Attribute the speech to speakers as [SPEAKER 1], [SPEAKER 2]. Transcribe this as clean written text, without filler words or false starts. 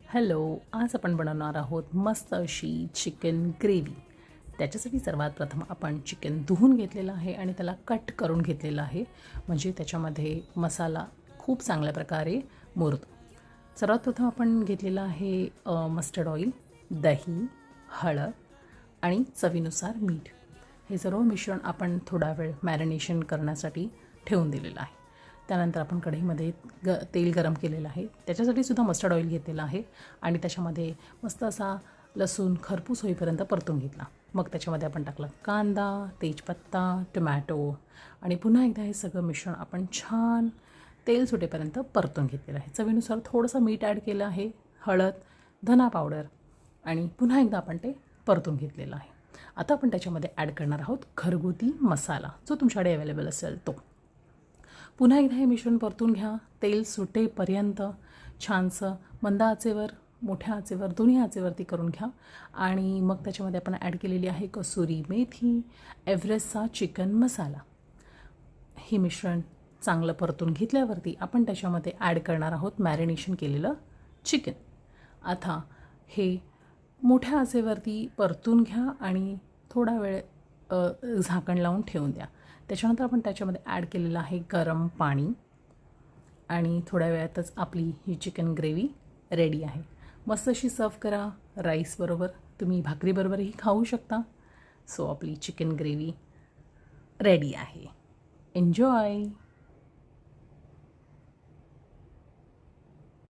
[SPEAKER 1] Hello, आज आपण बनवणार आहोत मस्त अशी चिकन ग्रेव्ही. त्याच्यासाठी सर्वात प्रथम आपण चिकन धुवून घेतलेलं आहे आणि त्याला कट करून घेतलेलं आहे, म्हणजे त्याच्यामध्ये मसाला खूप चांगल्या प्रकारे मुरतो. सर्वात प्रथम आपण घेतलेलं आहे मस्टर्ड ऑइल, दही, हळद आणि चवीनुसार मीठ. हे सर्व मिश्रण आपण थोडा वेळ मॅरिनेशन करण्यासाठी ठेवून दिलेलं आहे. त्यानंतर आपण कढईमध्ये तेल गरम केलेलं आहे, त्याच्यासाठी सुद्धा मस्टर्ड ऑइल घेतलेलं आहे आणि त्याच्यामध्ये मस्त असा लसूण खरपूस होईपर्यंत परतून घेतला. मग त्याच्यामध्ये आपण टाकलं कांदा, तेजपत्ता, टोमॅटो आणि पुन्हा एकदा हे सगळं मिश्रण आपण छान तेल सुटेपर्यंत परतून घेतलेलं आहे. चवीनुसार थोडंसं मीठ ॲड केलं आहे, हळद, धना पावडर आणि पुन्हा एकदा आपण ते परतून घेतलेलं आहे. आता आपण त्याच्यामध्ये ॲड करणार आहोत घरगुती मसाला, जो तुमच्याकडे अवेलेबल असेल तो. पुन्हा एकदा हे मिश्रण परतून घ्या, तेल सुटेपर्यंत छानसं मंद आचेवर, मोठ्या आचेवर, दोन्ही आचेवरती करून घ्या. आणि मग त्याच्यामध्ये आपण ॲड केलेली आहे कसुरी मेथी, एव्हरेस्टचा चिकन मसाला. हे मिश्रण चांगलं परतून घेतल्यावरती आपण त्याच्यामध्ये ॲड करणार आहोत मॅरिनेशन केलेलं चिकन. आता हे मोठ्या आचेवरती परतून घ्या आणि थोडा वेळ झाकण लावून ठेवून द्या. त्याच्यानंतर आपण त्याच्यामध्ये ॲड केलेलं आहे गरम पाणी आणि थोड्या वेळातच आपली ही चिकन ग्रेव्ही रेडी आहे. मस्त अशी सर्व करा राईसबरोबर, तुम्ही भाकरीबरोबरही खाऊ शकता. सो आपली चिकन ग्रेव्ही रेडी आहे. एन्जॉय.